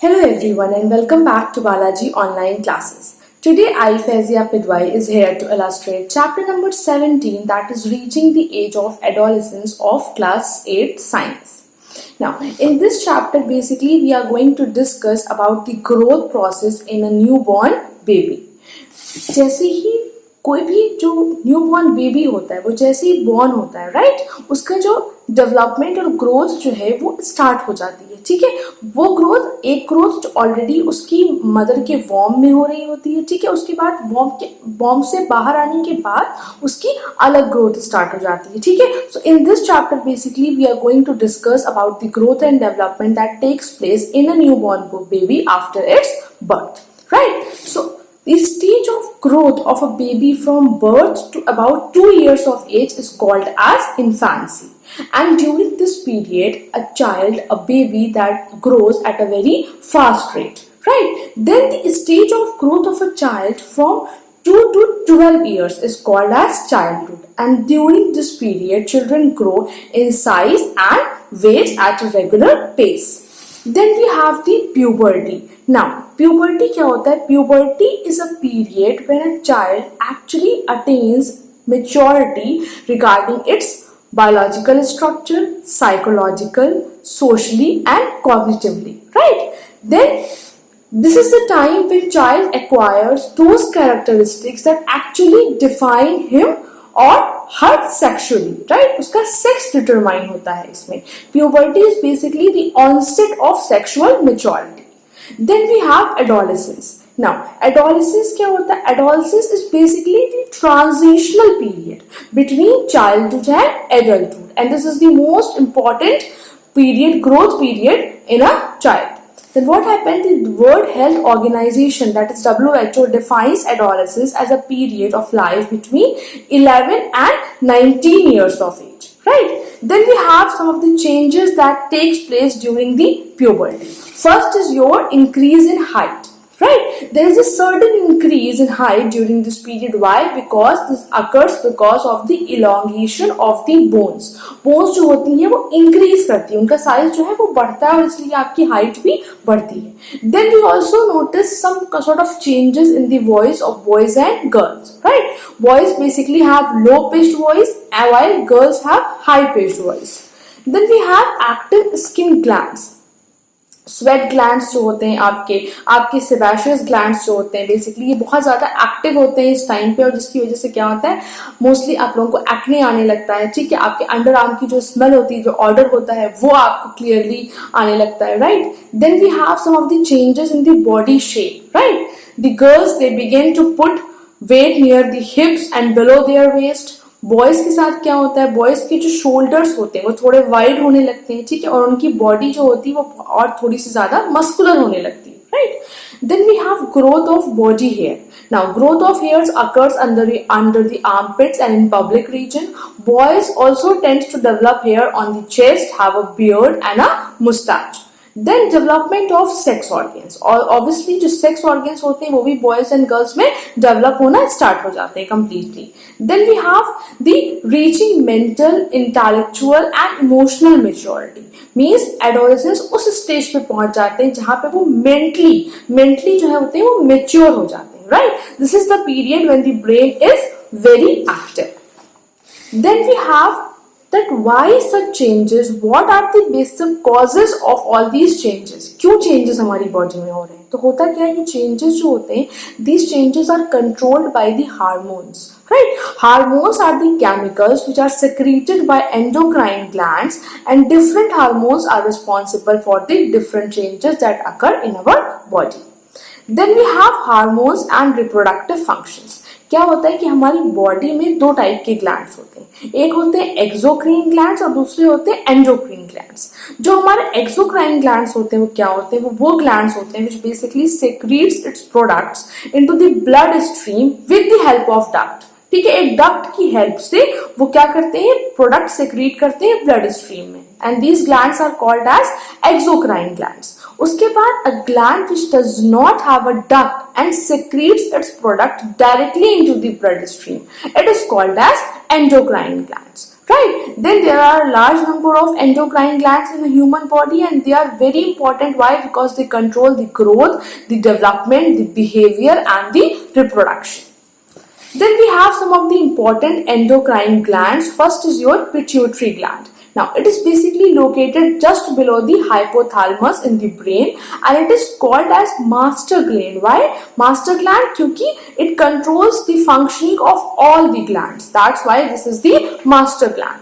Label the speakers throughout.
Speaker 1: Hello everyone and welcome back to Balajee online classes. Today I, Faizia Pidwai, is here to illustrate chapter number 17, that is reaching the age of adolescence of class 8 science. Now in this chapter basically we are going to discuss about the growth process in a newborn baby. जैसे ही कोई भी जो newborn baby होता है वो जैसे ही born होता है राइट, उसका जो डेवलपमेंट और ग्रोथ जो है वो स्टार्ट हो जाती है. ठीक है, वो ग्रोथ एक ग्रोथ जो ऑलरेडी उसकी मदर के वॉर्म में हो रही होती है. ठीक है, उसके बाद वॉर्म से बाहर आने के बाद उसकी अलग ग्रोथ स्टार्ट हो जाती है. ठीक है, so in this chapter basically we are going to discuss about the growth and development that takes place in a newborn baby after its birth. Right, so the stage of growth of a baby from birth to about 2 years of age is called as infancy. And during this period, a baby that grows at a very fast rate. Right? Then the stage of growth of a child from 2 to 12 years is called as childhood. And during this period, children grow in size and weight at a regular pace. Then we have the puberty. Now, puberty क्या होता है? Puberty is a period when a child actually attains maturity regarding its biological structure, psychological, socially and cognitively. Right? Then this is the time when child acquires those characteristics that actually define him और हर sexually. Right, उसका sex determine होता है इसमें. Puberty is basically the onset of sexual maturity. Then we have adolescence. Now adolescence क्या होता है? Adolescence is basically the transitional period between childhood and adulthood, and this is the most important period, growth period in a child. Then what happened? The World Health Organization, that is WHO, defines adolescence as a period of life between 11 and 19 years of age. Right? Then we have some of the changes that takes place during the puberty. First is your increase in height. Right? There is a certain increase in height during this period. Why? Because this occurs because of the elongation of the bones. Bones जो होती हैं वो increase करती है, उनका size जो है वो बढ़ता है और इसलिए आपकी height भी बढ़ती है. Then we also notice some sort of changes in the voice of boys and girls. Right? Boys basically have low pitched voice while girls have high pitched voice. Then we have active skin glands. Sweat glands जो होते हैं आपके sebaceous glands जो होते हैं basically ये बहुत ज्यादा एक्टिव होते हैं इस टाइम पे, और जिसकी वजह से क्या होता है, मोस्टली आप लोगों को एक्ने आने लगता है. ठीक है, आपके अंडर आर्म की जो स्मेल होती है, जो ऑर्डर होता है, वो आपको क्लियरली आने लगता है. Right? Then we have some of the changes in the body shape. Right? The girls they begin to put weight near the hips and below their waist. Boys के साथ क्या होता है? बॉयज के जो शोल्डर्स होते हैं वो थोड़े वाइड होने लगते हैं. ठीक है, और उनकी बॉडी जो होती है वो और थोड़ी सी ज्यादा मस्कुलर होने लगती है. Right? Then we have growth of body hair. Now growth of hairs occurs under the armpits and in public region. Boys also tends to develop hair on the chest, have a beard and a mustache. Then development of sex organs, और obviously जो sex organs होते हैं वो भी boys and girls में develop होना start हो जाते हैं completely. Then we have the reaching mental, intellectual and emotional maturity. Means adolescents उस stage पे पहुंच जाते हैं जहाँ पे वो mentally जो है होते हैं वो mature हो जाते हैं. Right? This is the period when the brain is very active. Then we have that why such changes, what are the basic causes of all these changes. क्यों changes हमारी body में हो रहे हैं? तो होता क्या है, ये changes जो होते हैं, these changes are controlled by the hormones. Right? Hormones are the chemicals which are secreted by endocrine glands, and different hormones are responsible for the different changes that occur in our body. Then we have hormones and reproductive functions. क्या होता है कि हमारी body में दो type के glands होते हैं. एक होते हैं एक्सोक्राइन ग्लैंड्स और दूसरे होते हैं एंडोक्राइन ग्लैंड्स. जो हमारे एक्सोक्राइन ग्लैंड्स होते हैं वो क्या होते हैं? वो ग्लैंड्स होते हैं which basically secretes its products into the blood stream with the help of duct. ठीक है, एक डक्ट की हेल्प से वो क्या करते हैं? प्रोडक्ट सेक्रीट करते हैं ब्लड स्ट्रीम में, and these glands are called as exocrine glands. उसके बाद a gland which does not have a duct and secretes its product directly into the bloodstream, it is called as endocrine glands. right? Then there are a large number of endocrine glands in the human body, and they are very important. Why? Because they control the growth, the development, the behavior, and the reproduction. Then we have some of the important endocrine glands. First is your pituitary gland. Now it is basically located just below the hypothalamus in the brain, and it is called as master gland. Why master gland? क्योंकि it controls the functioning of all the glands. That's why this is the master gland.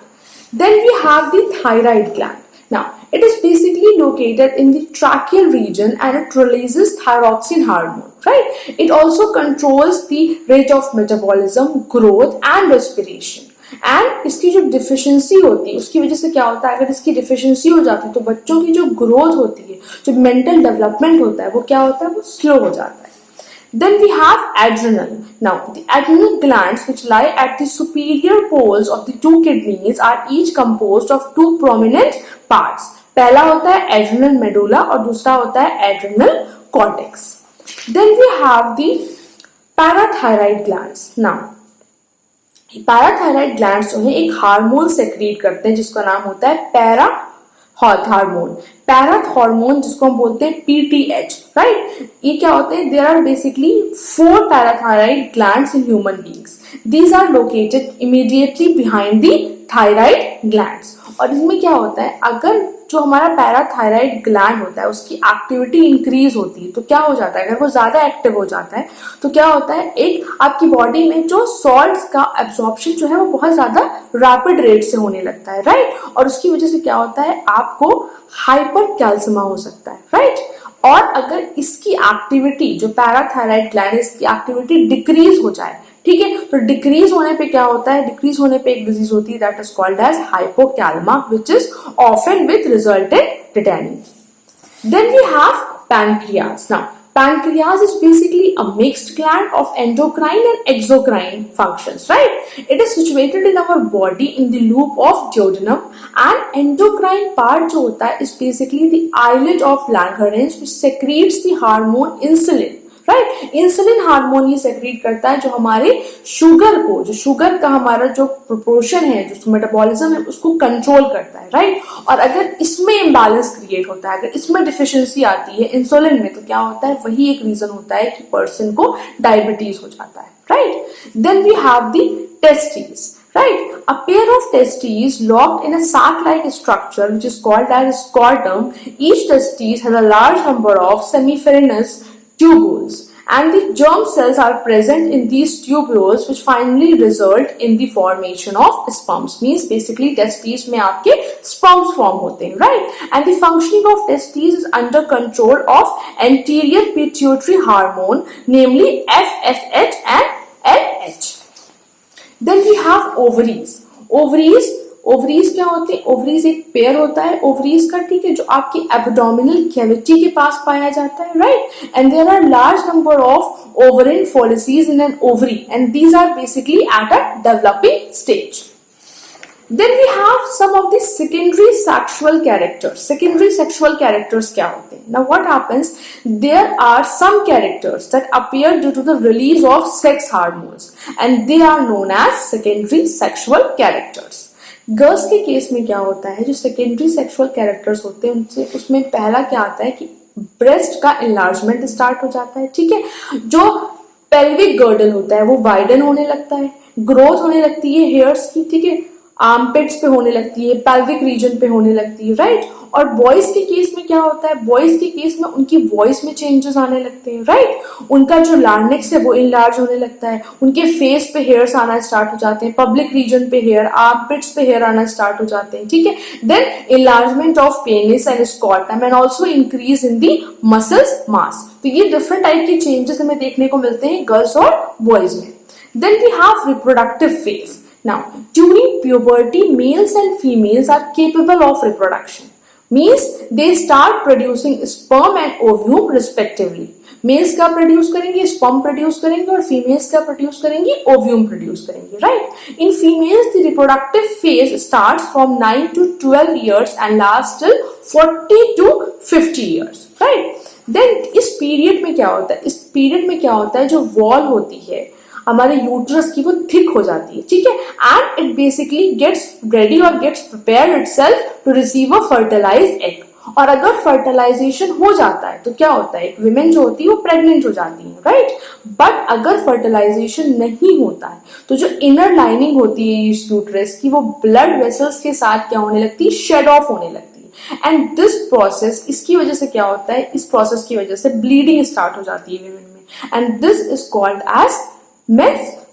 Speaker 1: Then we have the thyroid gland. Now, it is basically located in the tracheal region, and it releases thyroxine hormone, right? It also controls the rate of metabolism, growth and respiration. And इसकी जो deficiency होती है उसकी वजह से क्या होता है, अगर इसकी डिफिशियंसी हो जाती है तो बच्चों की जो ग्रोथ होती है, जो मेंटल डेवलपमेंट होता है, वो क्या होता है, वो स्लो हो जाता है. Then we have adrenal. Now, the adrenal glands which lie at the superior poles of the two kidneys are each composed of two prominent parts. पहला होता है adrenal medulla और दूसरा होता है adrenal cortex. Then we have the parathyroid glands. Now, parathyroid glands जो है एक हार्मोन सेक्रेट करते हैं जिसका नाम होता है पैरा हार्मोन. पैराथ हार्मोन जिसको हम बोलते हैं पीटीएच, राइट. ये क्या होते हैं, there are basically 4 parathyroid glands in human beings. These are located immediately behind the thyroid glands. और इसमें क्या होता है, अगर जो हमारा पैराथायराइड ग्लैंड होता है उसकी एक्टिविटी इंक्रीज होती है तो क्या हो जाता है, अगर वो ज्यादा एक्टिव हो जाता है तो क्या होता है, एक आपकी बॉडी में जो सॉल्ट्स का एब्जॉर्प्शन जो है वो बहुत ज्यादा रैपिड रेट से होने लगता है, राइट. और उसकी वजह से क्या होता है, आपको हाइपर कैल्सियमा हो सकता है, राइट. और अगर इसकी एक्टिविटी जो पैराथायराइड ग्लैंड है इसकी एक्टिविटी डिक्रीज हो जाए, ठीक है, तो डिक्रीज होने पे क्या होता है, डिक्रीज होने पे एक डिजीज होती है that is called as hypocalcaemia which is often with resultant tetany. Then we have pancreas. Now pancreas is basically a mixed gland of endocrine and exocrine functions, right? It is situated in our body in the loop of duodenum, and endocrine part जो होता है is basically the islet of Langerhans which secretes the hormone insulin, right. Insulin hormone ये secret करता है जो हमारे sugar को, जो शुगर का हमारा जो प्रोपोर्शन है, जो मेटाबॉलिज्म है उसको कंट्रोल करता है, राइट. और अगर इसमें इम्बैलेंस क्रिएट होता है, अगर इसमें डिफिशियंसी आती है इंसुलिन में, तो क्या होता है, वही एक रीजन होता है कि पर्सन को डायबिटीज हो जाता है, right. Then we have the testis, right. A pair of testes locked in a sac-like structure which is called as scrotum. Each testis has a large number of semiferinous tubules, and the germ cells are present in these tubules which finally result in the formation of sperms. Means basically testes में आपके sperms form होते हैं, right. And the functioning of testes is under control of anterior pituitary hormone, namely FSH and LH. Then we have ovaries. Ovaries क्या होते हैं, ovaries एक pair होता है ओवरीज का, ठीक है, जो आपकी एब्डोमिनल कैविटी के पास पाया जाता है, right. And there are large number of ovarian follicles in an ovary, and these are basically at a developing stage. Then we have some of the secondary sexual characters. Secondary sexual characters क्या होते हैं? Now what happens? There are some characters that appear due to the release of sex hormones, and they are known as secondary sexual characters. Girls के case में क्या होता है, जो secondary sexual characters होते हैं उनसे उसमें पहला क्या आता है कि ब्रेस्ट का एनलार्जमेंट स्टार्ट हो जाता है, ठीक है. जो पेल्विक गर्डल होता है वो वाइडन होने लगता है, ग्रोथ होने लगती है हेयर्स की, ठीक है, आर्मपिट्स पे होने लगती है, पेल्विक रीजन पे होने लगती है, राइट. और बॉयज के केस में क्या होता है, बॉयज के केस में उनकी वॉइस में चेंजेस आने लगते हैं, राइट. उनका जो लार्निक्स है वो इनलार्ज होने लगता है, उनके फेस पे हेयर्स आना स्टार्ट हो जाते हैं, पब्लिक रीजन पे हेयर, आर्मपिट्स पे हेयर आना स्टार्ट हो जाते हैं, ठीक है. Then enlargement of penis and scrotum and also increase in the muscles mass. तो ये डिफरेंट टाइप के चेंजेस हमें देखने को मिलते हैं गर्ल्स और बॉयज में. Then we have reproductive phase. Now, during puberty, males and females are capable of reproduction. Means they start producing sperm and ovum respectively. Males क्या produce करेंगे, sperm produce करेंगे, और females क्या produce करेंगी, ovum produce करेंगे, right? In females, the reproductive phase starts from 9 to 12 years and lasts till 40 to 50 years, right? Then इस period में क्या होता है, इस period में क्या होता है, जो wall होती है हमारे यूट्रस की वो थिक हो जाती है, ठीक है, and it basically gets ready और gets prepare itself to receive a fertilised egg. और अगर फर्टिलाइजेशन हो जाता है तो क्या होता है, एक विमेन जो होती है वो प्रेग्नेंट हो जाती है, राइट। बट अगर फर्टिलाइजेशन नहीं होता है तो जो इनर लाइनिंग होती है इस यूट्रस की, वो ब्लड वेसल्स के साथ क्या होने लगती है, शेड ऑफ होने लगती है। एंड दिस प्रोसेस, इसकी वजह से क्या होता है, इस प्रोसेस की वजह से ब्लीडिंग स्टार्ट हो जाती है विमेन में, and this is called as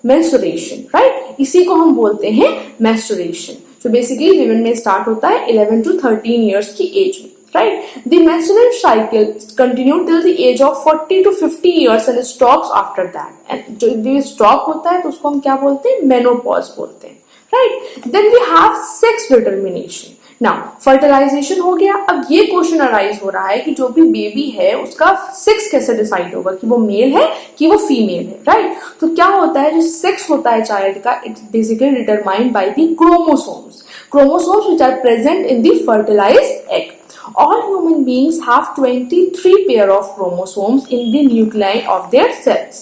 Speaker 1: menstruation, right. इसी को हम बोलते हैं मेंस्ट्रुएशन, जो बेसिकली विमेन में स्टार्ट होता है 11 to 13 ईयर्स की एज में, right? The menstrual cycle continue till the age of 40 to 50 years and stops after that. And जो stop होता है तो उसको हम क्या बोलते हैं, menopause बोलते हैं, right? Then we have sex determination. Now fertilization हो गया, अब ये क्वेश्चन अराइज हो रहा है कि जो भी बेबी है उसका सेक्स कैसे डिसाइड होगा, कि वो मेल है कि वो फीमेल है, राइट। तो क्या होता है, जो सेक्स होता है चाइल्ड का, it's basically determined by the chromosomes which are present in the fertilized egg. All human beings have 23 pair of chromosomes in the nuclei of their cells.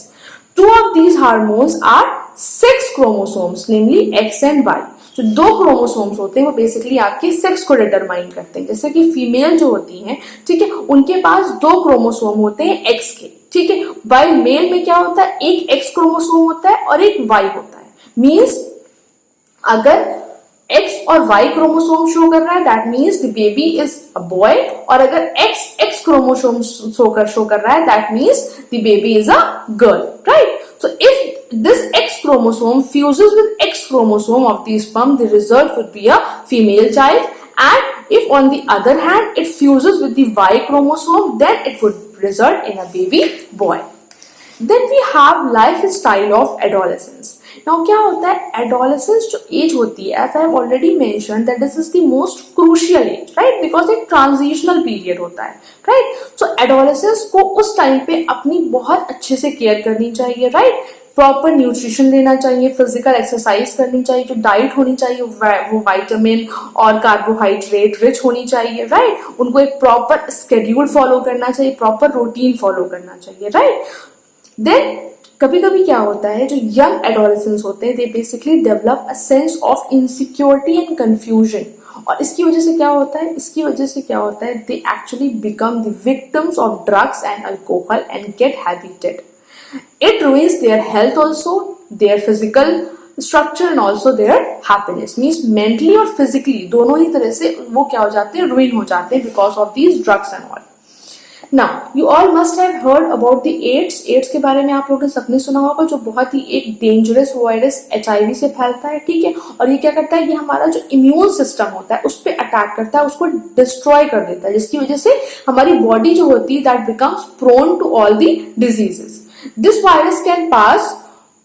Speaker 1: Two of these hormones are sex chromosomes, namely X and Y. जो दो chromosomes होते हैं वो basically आपके sex को determine करते हैं। जैसे कि फीमेल जो होती हैं, ठीक है, उनके पास दो क्रोमोसोम होते हैं एक्स के, ठीक है। वाई मेल में क्या होता है, एक एक्स क्रोमोसोम होता है और एक वाई होता है। मीन्स अगर X और Y क्रोमोसोम शो कर रहा है, that means the baby is a boy, और अगर X क्रोमोसोम शो कर रहा है, that means the baby is a girl, right. So if this X chromosome fuses with X chromosome of the sperm, the result would be a female child. And if on the other hand it fuses with the Y chromosome, then it would result in a baby boy. Then we have lifestyle of adolescence. Now क्या होता है, adolescence जो as होती है, as I have already mentioned that this is the most crucial age, right? Because एक transitional period होता है, right? So adolescence को उस टाइम पे अपनी बहुत अच्छे से केयर करनी चाहिए, right? प्रॉपर न्यूट्रिशन लेना चाहिए, फिजिकल एक्सरसाइज करनी चाहिए, जो डाइट होनी चाहिए वो विटामिन और कार्बोहाइड्रेट रिच होनी चाहिए, राइट। उनको एक प्रॉपर स्केड्यूल फॉलो करना चाहिए, प्रॉपर रूटीन फॉलो करना चाहिए, राइट। देन कभी कभी क्या होता है, जो यंग एडोलेसेंस होते हैं, they basically develop a sense of insecurity and confusion. और इसकी वजह से क्या होता है, they actually become the victims of drugs and alcohol and get habited. It ruins their health also, their physical structure and also their happiness. Means mentally और physically दोनों ही तरह से वो क्या हो जाते हैं, ruin हो जाते हैं because of these drugs and all. Now you all must have heard about the AIDS. AIDS के बारे में आप लोगों ने सबने सुना होगा, जो बहुत ही एक डेंजरस वायरस HIV से फैलता है, ठीक है। और ये क्या करता है, ये हमारा जो इम्यून सिस्टम होता है उस पर अटैक करता है, उसको डिस्ट्रॉय कर देता है, जिसकी वजह से हमारी बॉडी जो होती है that becomes prone to all the diseases. This virus can pass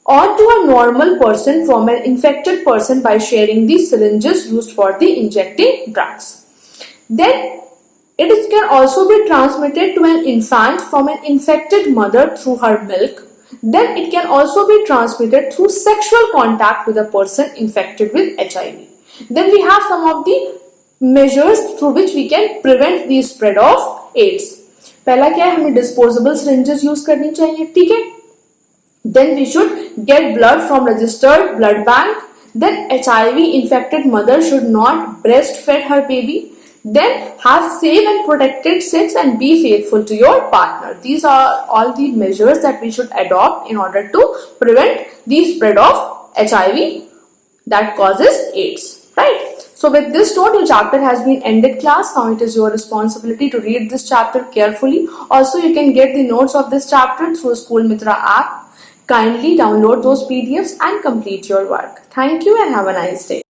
Speaker 1: on to a normal person from an infected person by sharing the syringes used for the injecting drugs. Then it can also be transmitted to an infant from an infected mother through her milk. Then it can also be transmitted through sexual contact with a person infected with HIV. Then we have some of the measures through which we can prevent the spread of AIDS. पहला क्या है, हमें disposable syringes use करनी चाहिए, ठीक है। Then we should get blood from registered blood bank. Then HIV infected mother should not breastfeed her baby. Then have safe and protected sex and be faithful to your partner. These are all the measures that we should adopt in order to prevent the spread of HIV that causes AIDS, right? So with this note, your chapter has been ended, class. Now it is your responsibility to read this chapter carefully. Also, you can get the notes of this chapter through School Mitra app. Kindly download those PDFs and complete your work. Thank you and have a nice day.